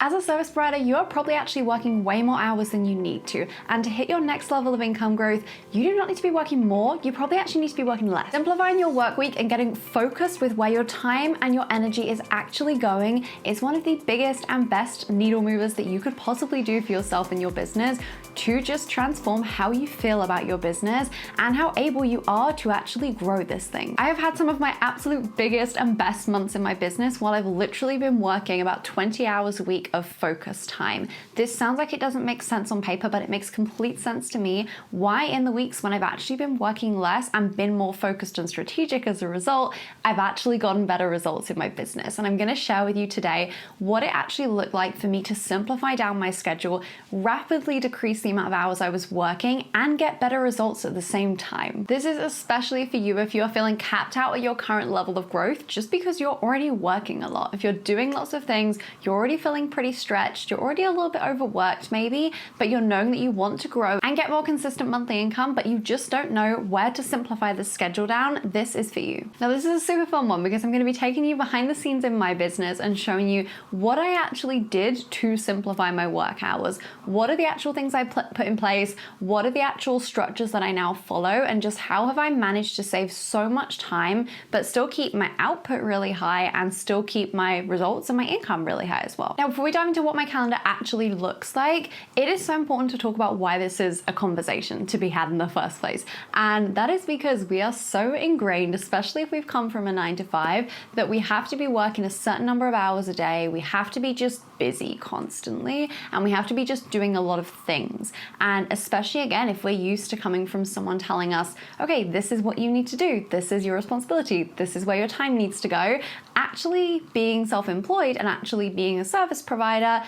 As a service provider, you are probably actually working way more hours than you need to. And to hit your next level of income growth, you do not need to be working more, you probably actually need to be working less. Simplifying your work week and getting focused with where your time and your energy is actually going is one of the biggest and best needle movers that you could possibly do for yourself and your business to just transform how you feel about your business and how able you are to actually grow this thing. I have had some of my absolute biggest and best months in my business while I've literally been working about 20 hours a week of focus time. This sounds like it doesn't make sense on paper, but it makes complete sense to me why in the weeks when I've actually been working less and been more focused and strategic as a result, I've actually gotten better results in my business. And I'm going to share with you today what it actually looked like for me to simplify down my schedule, rapidly decrease the amount of hours I was working, and get better results at the same time. This is especially for you if you're feeling capped out at your current level of growth just because you're already working a lot. If you're doing lots of things, you're already feeling pretty stretched, you're already a little bit overworked maybe, but you're knowing that you want to grow and get more consistent monthly income, but you just don't know where to simplify the schedule down, this is for you. Now this is a super fun one because I'm going to be taking you behind the scenes in my business and showing you what I actually did to simplify my work hours. What are the actual things I put in place? What are the actual structures that I now follow? And just how have I managed to save so much time, but still keep my output really high and still keep my results and my income really high as well. Now, before we dive into what my calendar actually looks like, it is so important to talk about why this is a conversation to be had in the first place. And that is because we are so ingrained, especially if we've come from a 9 to 5, that we have to be working a certain number of hours a day. We have to be just busy constantly, and we have to be just doing a lot of things. And especially again, if we're used to coming from someone telling us, okay, this is what you need to do, this is your responsibility, this is where your time needs to go, actually being self-employed and actually being a service provider,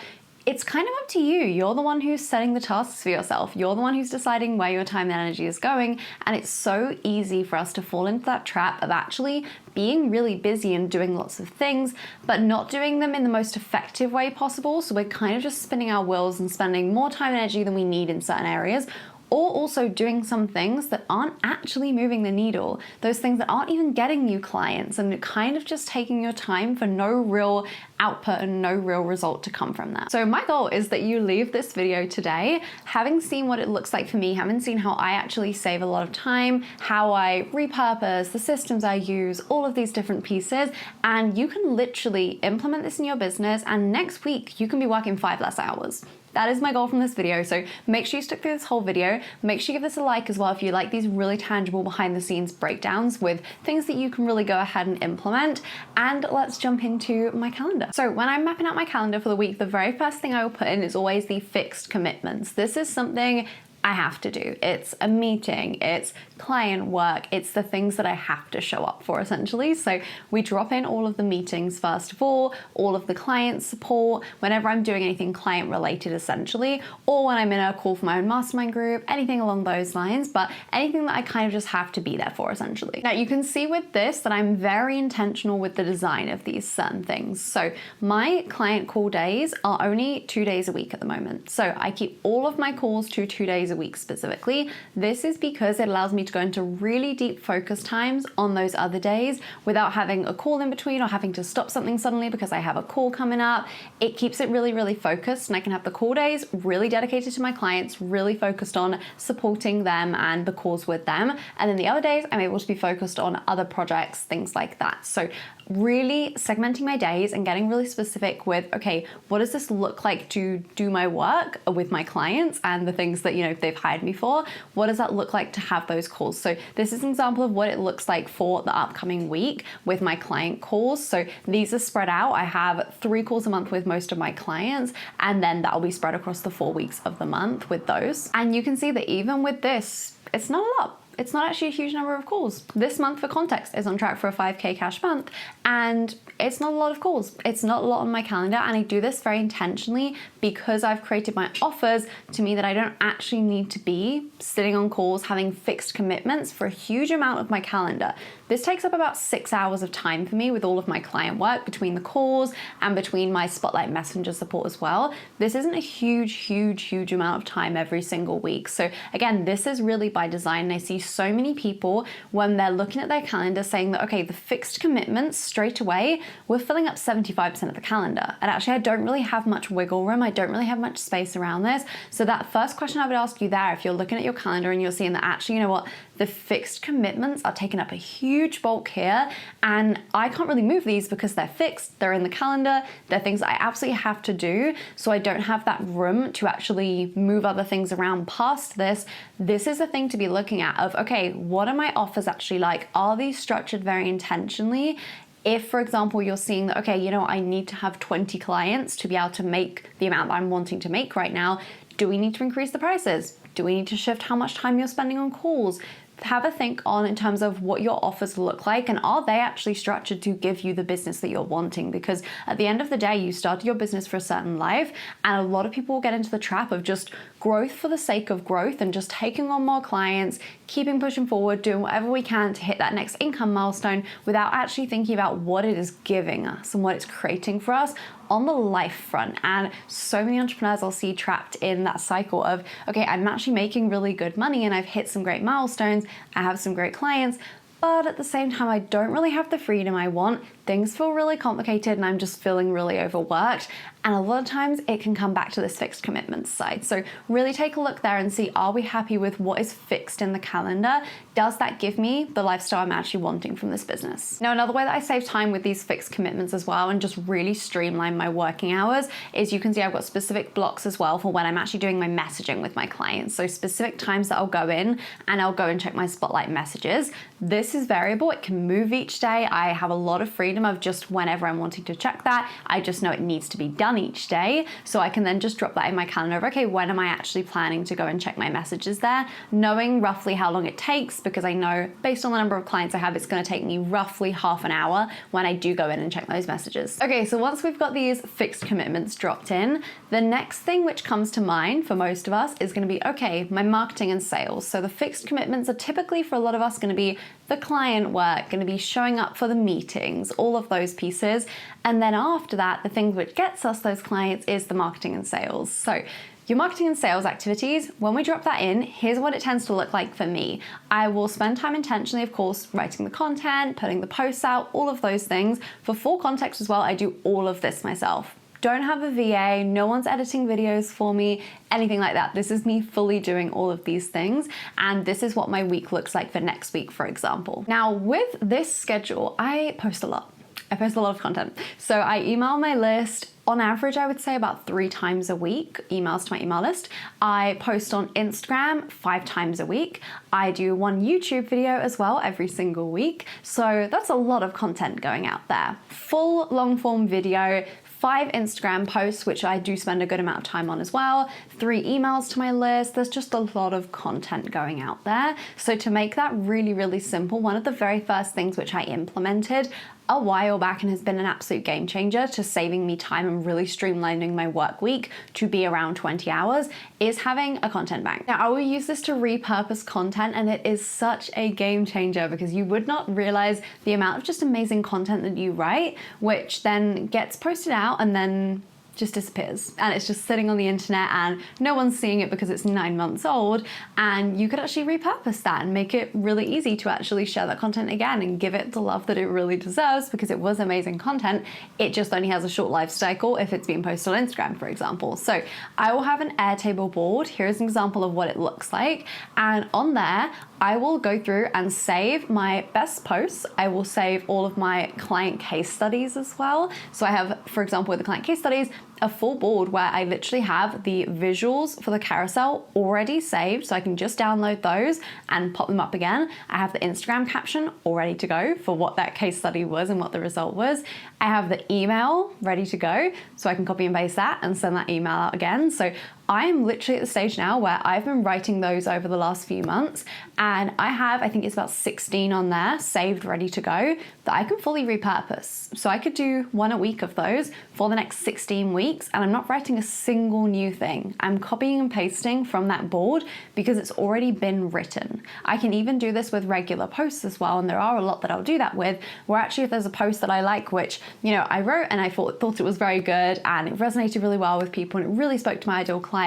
it's kind of up to you. You're the one who's setting the tasks for yourself. You're the one who's deciding where your time and energy is going. And it's so easy for us to fall into that trap of actually being really busy and doing lots of things, but not doing them in the most effective way possible. So we're kind of just spinning our wheels and spending more time and energy than we need in certain areas, or also doing some things that aren't actually moving the needle, those things that aren't even getting you clients, and kind of just taking your time for no real output and no real result to come from that. So my goal is that you leave this video today having seen what it looks like for me, having seen how I actually save a lot of time, how I repurpose, the systems I use, all of these different pieces, and you can literally implement this in your business, and next week you can be working 5 less hours. That is my goal from this video, so make sure you stick through this whole video. Make sure you give this a like as well if you like these really tangible behind the scenes breakdowns with things that you can really go ahead and implement. And let's jump into my calendar. So when I'm mapping out my calendar for the week, the very first thing I will put in is always the fixed commitments. This is something I have to do. It's a meeting, it's client work, it's the things that I have to show up for essentially. So we drop in all of the meetings first of all of the client support, whenever I'm doing anything client related essentially, or when I'm in a call for my own mastermind group, anything along those lines, but anything that I kind of just have to be there for essentially. Now you can see with this that I'm very intentional with the design of these certain things. So my client call days are only 2 days a week at the moment. So I keep all of my calls to 2 days a week specifically. This is because it allows me to go into really deep focus times on those other days without having a call in between or having to stop something suddenly because I have a call coming up. It keeps it really, really focused, and I can have the call days really dedicated to my clients, really focused on supporting them and the calls with them. And then the other days I'm able to be focused on other projects, things like that. So really segmenting my days and getting really specific with, okay, what does this look like to do my work with my clients and the things that, you know, they've hired me for? What does that look like to have those calls? So this is an example of what it looks like for the upcoming week with my client calls. So these are spread out. I have 3 calls a month with most of my clients, and then that'll be spread across the 4 weeks of the month with those. And you can see that even with this, it's not a lot. It's not actually a huge number of calls. This month, for context, is on track for a 5K cash month, and it's not a lot of calls. It's not a lot on my calendar, and I do this very intentionally because I've created my offers to me that I don't actually need to be sitting on calls, having fixed commitments for a huge amount of my calendar. This takes up about 6 hours of time for me with all of my client work between the calls and between my Spotlite Messenger support as well. This isn't a huge amount of time every single week. So again, this is really by design, and I see so many people when they're looking at their calendar saying that, okay, the fixed commitments straight away, we're filling up 75% of the calendar. And actually I don't really have much wiggle room. I don't really have much space around this. So that first question I would ask you there, if you're looking at your calendar and you're seeing that actually, you know what, the fixed commitments are taking up a huge bulk here and I can't really move these because they're fixed, they're in the calendar, they're things I absolutely have to do, so I don't have that room to actually move other things around past this. This is a thing to be looking at of, okay, what are my offers actually like? Are these structured very intentionally? If, for example, you're seeing that, okay, you know, I need to have 20 clients to be able to make the amount that I'm wanting to make right now, do we need to increase the prices? Do we need to shift how much time you're spending on calls? Have a think on in terms of what your offers look like and are they actually structured to give you the business that you're wanting? Because at the end of the day, you started your business for a certain life and a lot of people will get into the trap of just growth for the sake of growth and just taking on more clients, keeping pushing forward, doing whatever we can to hit that next income milestone without actually thinking about what it is giving us and what it's creating for us on the life front. And so many entrepreneurs I'll see trapped in that cycle of, okay, I'm actually making really good money and I've hit some great milestones, I have some great clients, but at the same time, I don't really have the freedom I want. Things feel really complicated and I'm just feeling really overworked. And a lot of times it can come back to this fixed commitments side. So really take a look there and see, are we happy with what is fixed in the calendar? Does that give me the lifestyle I'm actually wanting from this business? Now, another way that I save time with these fixed commitments as well and just really streamline my working hours is you can see I've got specific blocks as well for when I'm actually doing my messaging with my clients. So specific times that I'll go in and I'll go and check my Spotlite messages. This is variable, it can move each day. I have a lot of freedom of just whenever I'm wanting to check that. I just know it needs to be done each day. So I can then just drop that in my calendar of, okay, when am I actually planning to go and check my messages there? Knowing roughly how long it takes, because I know based on the number of clients I have, it's gonna take me roughly half an hour when I do go in and check those messages. Okay, so once we've got these fixed commitments dropped in, the next thing which comes to mind for most of us is gonna be, okay, my marketing and sales. So the fixed commitments are typically for a lot of us gonna be the client work, gonna be showing up for the meetings, all of those pieces. And then after that, the thing which gets us those clients is the marketing and sales. So your marketing and sales activities, when we drop that in, here's what it tends to look like for me. I will spend time intentionally, of course, writing the content, putting the posts out, all of those things. For full context as well, I do all of this myself. Don't have a VA, no one's editing videos for me, anything like that. This is me fully doing all of these things, and this is what my week looks like for next week, for example. Now, with this schedule, I post a lot. I post a lot of content. So I email my list, on average, I would say about 3 times a week, emails to my email list. I post on Instagram 5 times a week. I do 1 YouTube video as well every single week. So that's a lot of content going out there. Full long form video, 5 Instagram posts, which I do spend a good amount of time on as well, 3 emails to my list. There's just a lot of content going out there. So to make that really, really simple, one of the very first things which I implemented a while back and has been an absolute game changer to saving me time and really streamlining my work week to be around 20 hours is having a content bank. Now, I will use this to repurpose content, and it is such a game changer because you would not realize the amount of just amazing content that you write, which then gets posted out and then just disappears and it's just sitting on the internet and no one's seeing it because it's 9 months old. And you could actually repurpose that and make it really easy to actually share that content again and give it the love that it really deserves because it was amazing content. It just only has a short life cycle if it's being posted on Instagram, for example. So I will have an Airtable board. Here's an example of what it looks like. And on there, I will go through and save my best posts. I will save all of my client case studies as well. So I have, for example, with the client case studies, a full board where I literally have the visuals for the carousel already saved, so I can just download those and pop them up again. I have the Instagram caption all ready to go for what that case study was and what the result was. I have the email ready to go, so I can copy and paste that and send that email out again. So I'm literally at the stage now where I've been writing those over the last few months, and I have, I think it's about 16 on there saved, ready to go, that I can fully repurpose. So I could do 1 a week of those for the next 16 weeks, and I'm not writing a single new thing. I'm copying and pasting from that board because it's already been written. I can even do this with regular posts as well, and there are a lot that I'll do that with, where actually if there's a post that I like, which, you know, I wrote and I thought it was very good and it resonated really well with people and it really spoke to my ideal client,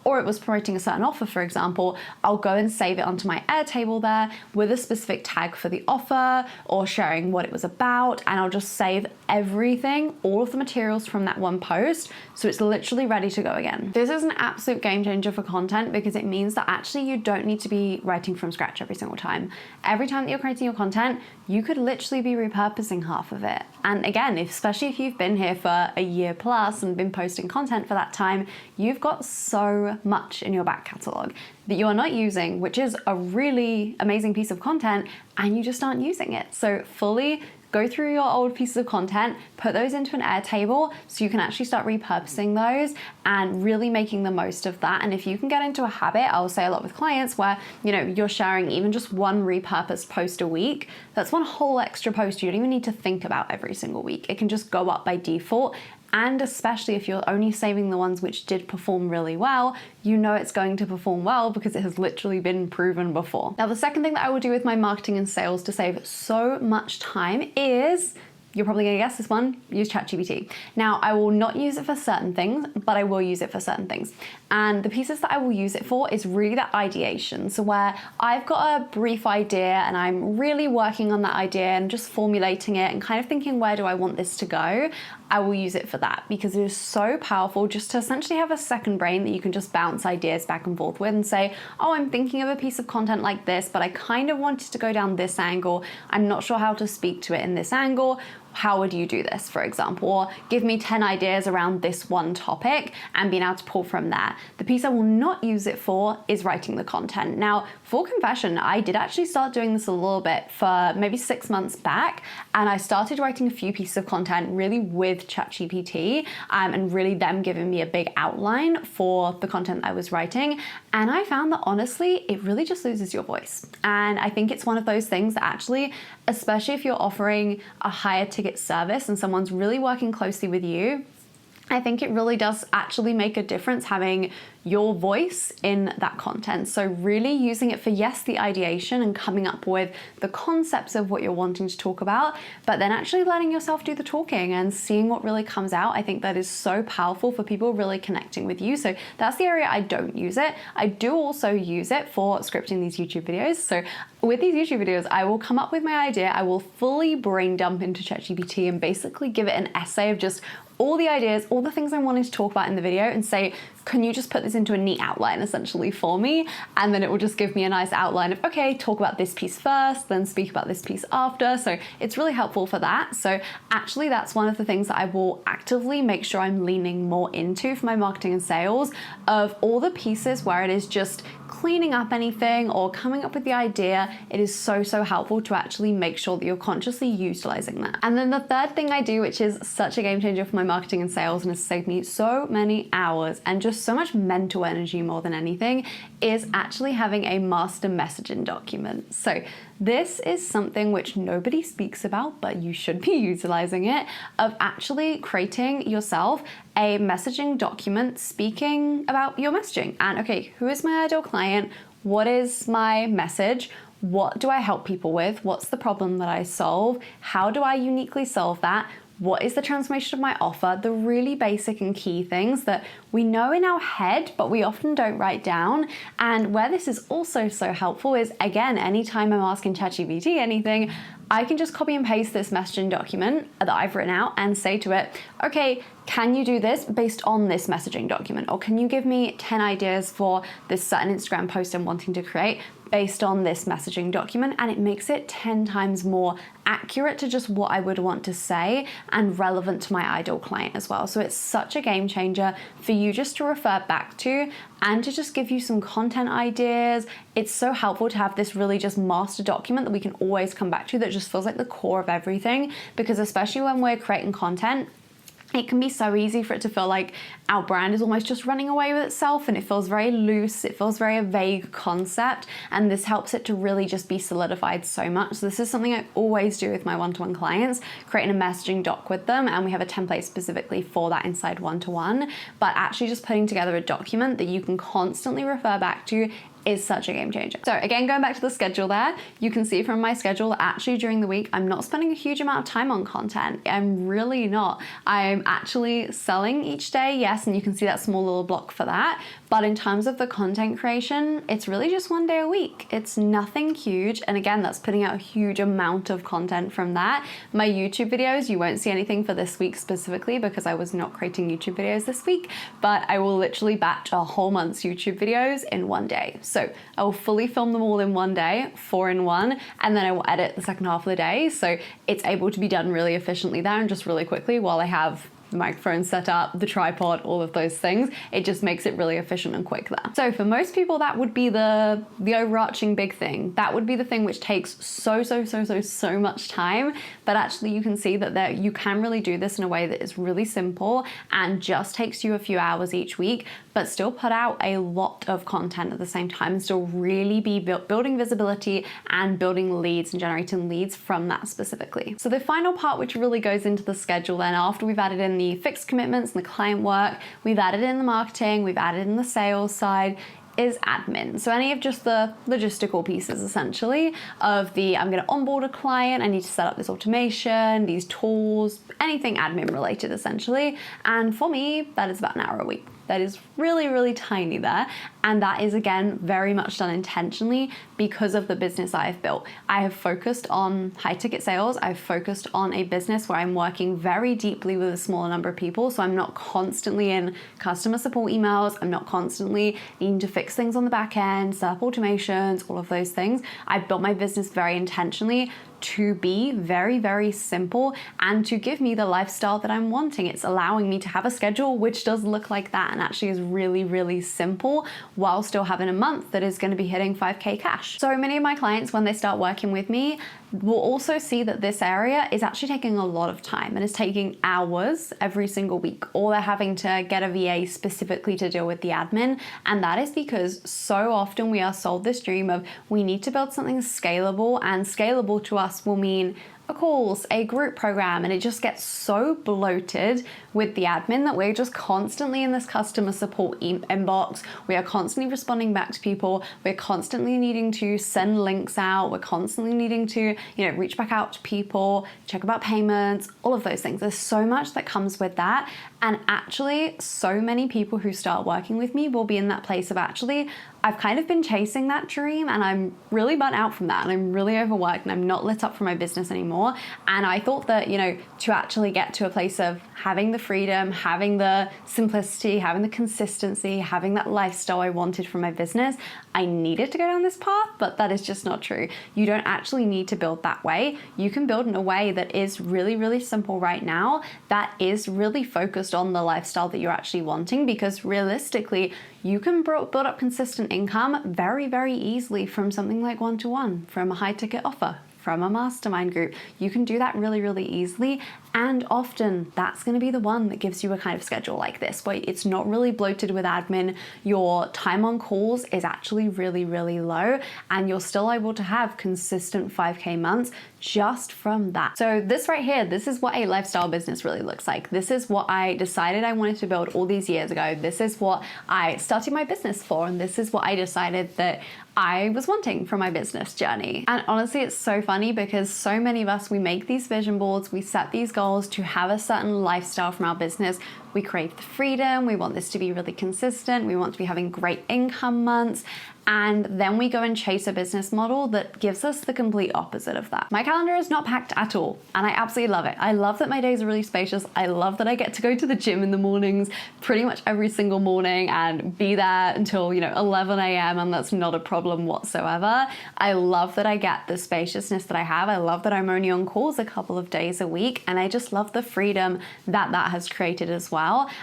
or it was promoting a certain offer, for example, I'll go and save it onto my Airtable there with a specific tag for the offer or sharing what it was about. And I'll just save everything, all of the materials from that one post, so it's literally ready to go again. This is an absolute game changer for content because it means that actually you don't need to be writing from scratch every single time. Every time that you're creating your content, you could literally be repurposing half of it. And again, especially if you've been here for a year plus and been posting content for that time, you've got so much in your back catalog that you are not using, which is a really amazing piece of content, and you just aren't using it. So fully go through your old pieces of content, put those into an Airtable so you can actually start repurposing those and really making the most of that. And if you can get into a habit, I'll say a lot with clients where, you're sharing even just one repurposed post a week, that's one whole extra post you don't even need to think about every single week. It can just go up by default. And especially if you're only saving the ones which did perform really well, it's going to perform well because it has literally been proven before. Now, the second thing that I will do with my marketing and sales to save so much time is, you're probably gonna guess this one, use ChatGPT. Now, I will not use it for certain things, but I will use it for certain things. And the pieces that I will use it for is really that ideation. So where I've got a brief idea and I'm really working on that idea and just formulating it and kind of thinking, where do I want this to go? I will use it for that because it is so powerful just to essentially have a second brain that you can just bounce ideas back and forth with and say, oh, I'm thinking of a piece of content like this, but I kind of wanted to go down this angle. I'm not sure how to speak to it in this angle. How would you do this, for example? Or give me 10 ideas around this one topic and being able to pull from that. The piece I will not use it for is writing the content. Now, full confession, I did actually start doing this a little bit for maybe 6 months back, and I started writing a few pieces of content really with ChatGPT and really them giving me a big outline for the content I was writing. And I found that honestly, it really just loses your voice. And I think it's one of those things that actually, especially if you're offering a higher ticket service and someone's really working closely with you, I think it really does actually make a difference having your voice in that content. So really using it for, yes, the ideation and coming up with the concepts of what you're wanting to talk about, but then actually letting yourself do the talking and seeing what really comes out. I think that is so powerful for people really connecting with you. So that's the area I don't use it. I do also use it for scripting these YouTube videos. So with these YouTube videos, I will come up with my idea, I will fully brain dump into ChatGPT and basically give it an essay of just all the ideas, all the things I'm wanting to talk about in the video and say, can you just put this into a neat outline essentially for me? And then it will just give me a nice outline of, okay, talk about this piece first, then speak about this piece after. So it's really helpful for that. So actually that's one of the things that I will actively make sure I'm leaning more into for my marketing and sales, of all the pieces where it is just cleaning up anything or coming up with the idea. It is so helpful to actually make sure that you're consciously utilizing that. And then the third thing I do, which is such a game changer for my marketing and sales and has saved me so many hours and just so much mental energy more than anything, is actually having a master messaging document. So this is something which nobody speaks about, but you should be utilizing it, of actually creating yourself a messaging document speaking about your messaging. And okay, who is my ideal client? What is my message? What do I help people with? What's the problem that I solve? How do I uniquely solve that? What is the transformation of my offer? The really basic and key things that we know in our head, but we often don't write down. And where this is also so helpful is, again, anytime I'm asking ChatGPT anything, I can just copy and paste this messaging document that I've written out and say to it, okay, can you do this based on this messaging document? Or can you give me 10 ideas for this certain Instagram post I'm wanting to create based on this messaging document? And it makes it 10 times more accurate to just what I would want to say and relevant to my ideal client as well. So it's such a game changer for you just to refer back to and to just give you some content ideas. It's so helpful to have this really just master document that we can always come back to, that just feels like the core of everything, because especially when we're creating content, it can be so easy for it to feel like our brand is almost just running away with itself, and it feels very loose, it feels very a vague concept, and this helps it to really just be solidified so much. So this is something I always do with my one-to-one clients, creating a messaging doc with them, and we have a template specifically for that inside one-to-one, but actually just putting together a document that you can constantly refer back to is such a game changer. So again, going back to the schedule there, you can see from my schedule that actually during the week, I'm not spending a huge amount of time on content. I'm really not. I'm actually selling each day, yes, and you can see that small little block for that. But in terms of the content creation, it's really just one day a week. It's nothing huge. And again, that's putting out a huge amount of content from that. My YouTube videos, you won't see anything for this week specifically because I was not creating YouTube videos this week, but I will literally batch a whole month's YouTube videos in one day. So I will fully film them all in one day, 4 in 1, and then I will edit the second half of the day. So it's able to be done really efficiently there and just really quickly while I have the microphone set up, the tripod, all of those things. It just makes it really efficient and quick there. So for most people, that would be the overarching big thing. That would be the thing which takes so much time. But actually you can see that you can really do this in a way that is really simple and just takes you a few hours each week, but still put out a lot of content at the same time and still really be building visibility and building leads and generating leads from that specifically. So the final part, which really goes into the schedule then, after we've added in the fixed commitments and the client work, we've added in the marketing, we've added in the sales side, is admin. So any of just the logistical pieces essentially of I'm gonna onboard a client, I need to set up this automation, these tools, anything admin related essentially. And for me, that is about an hour a week. That is really tiny there. And that is, again, very much done intentionally because of the business I have built. I have focused on high ticket sales. I've focused on a business where I'm working very deeply with a smaller number of people. So I'm not constantly in customer support emails. I'm not constantly needing to fix things on the back end, set up automations, all of those things. I've built my business very intentionally to be very simple and to give me the lifestyle that I'm wanting. It's allowing me to have a schedule which does look like that and actually is really simple while still having a month that is going to be hitting 5K cash. So many of my clients, when they start working with me, will also see that this area is actually taking a lot of time and is taking hours every single week, or they're having to get a VA specifically to deal with the admin. And that is because so often we are sold this dream of we need to build something scalable, and scalable to us will mean a course, a group program, and it just gets so bloated with the admin that we're just constantly in this customer support inbox. We are constantly responding back to people. We're constantly needing to send links out. We're constantly needing to, reach back out to people, check about payments, all of those things. There's so much that comes with that. And actually, so many people who start working with me will be in that place of actually, I've kind of been chasing that dream and I'm really burnt out from that and I'm really overworked and I'm not lit up for my business anymore. And I thought that, to actually get to a place of having the freedom, having the simplicity, having the consistency, having that lifestyle I wanted from my business, I needed to go down this path, but that is just not true. You don't actually need to build that way. You can build in a way that is really simple right now, that is really focused on the lifestyle that you're actually wanting, because realistically, you can build up consistent income very easily from something like one-to-one, from a high ticket offer, from a mastermind group. You can do that really easily. And often that's going to be the one that gives you a kind of schedule like this, where it's not really bloated with admin. Your time on calls is actually really low, and you're still able to have consistent 5K months just from that. So this right here, this is what a lifestyle business really looks like. This is what I decided I wanted to build all these years ago. This is what I started my business for, and this is what I decided that I was wanting from my business journey. And honestly, it's so funny because so many of us, we make these vision boards, we set these goals to have a certain lifestyle from our business. We crave the freedom, we want this to be really consistent, we want to be having great income months, and then we go and chase a business model that gives us the complete opposite of that. My calendar is not packed at all, and I absolutely love it. I love that my days are really spacious. I love that I get to go to the gym in the mornings pretty much every single morning and be there until 11 a.m. and that's not a problem whatsoever. I love that I get the spaciousness that I have. I love that I'm only on calls a couple of days a week, and I just love the freedom that has created as well.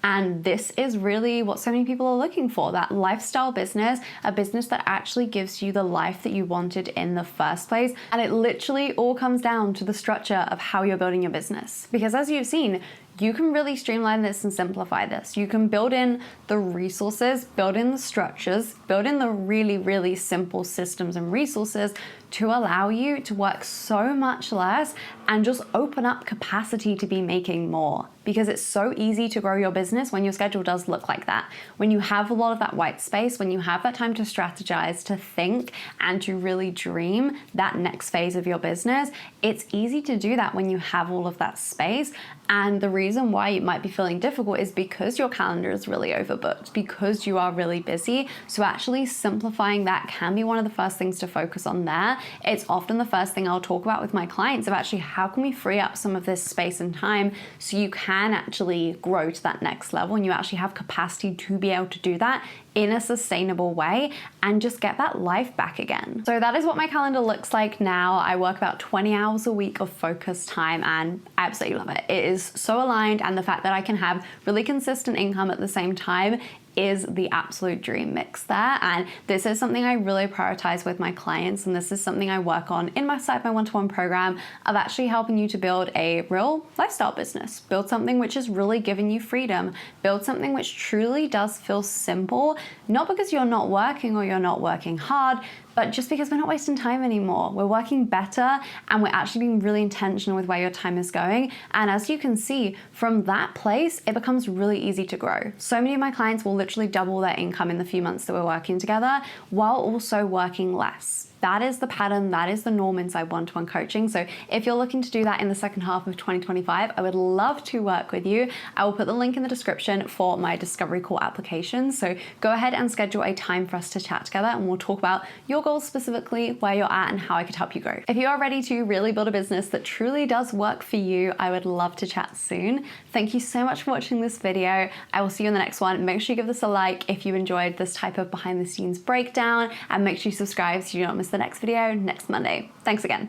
And this is really what so many people are looking for, that lifestyle business, a business that actually gives you the life that you wanted in the first place. And it literally all comes down to the structure of how you're building your business. Because as you've seen, you can really streamline this and simplify this. You can build in the resources, build in the structures, build in the really simple systems and resources to allow you to work so much less and just open up capacity to be making more. Because it's so easy to grow your business when your schedule does look like that. When you have a lot of that white space, when you have that time to strategize, to think, and to really dream that next phase of your business, it's easy to do that when you have all of that space. And the reason why it might be feeling difficult is because your calendar is really overbooked, because you are really busy. So actually simplifying that can be one of the first things to focus on there. It's often the first thing I'll talk about with my clients of actually how can we free up some of this space and time so you can actually grow to that next level and you actually have capacity to be able to do that in a sustainable way and just get that life back again. So that is what my calendar looks like now. I work about 20 hours a week of focused time and I absolutely love it. It is so aligned, and the fact that I can have really consistent income at the same time is the absolute dream mix there. And this is something I really prioritize with my clients, and this is something I work on in my one-to-one program of actually helping you to build a real lifestyle business, build something which is really giving you freedom, build something which truly does feel simple, not because you're not working or you're not working hard, but just because we're not wasting time anymore. We're working better and we're actually being really intentional with where your time is going. And as you can see, from that place, it becomes really easy to grow. So many of my clients will literally double their income in the few months that we're working together while also working less. That is the pattern, that is the norm inside one-to-one coaching. So if you're looking to do that in the second half of 2025, I would love to work with you. I will put the link in the description for my discovery call application. So go ahead and schedule a time for us to chat together and we'll talk about your goals specifically, where you're at and how I could help you grow. If you are ready to really build a business that truly does work for you, I would love to chat soon. Thank you so much for watching this video. I will see you in the next one. Make sure you give this a like if you enjoyed this type of behind the scenes breakdown, and make sure you subscribe so you don't miss the next video next Monday. Thanks again.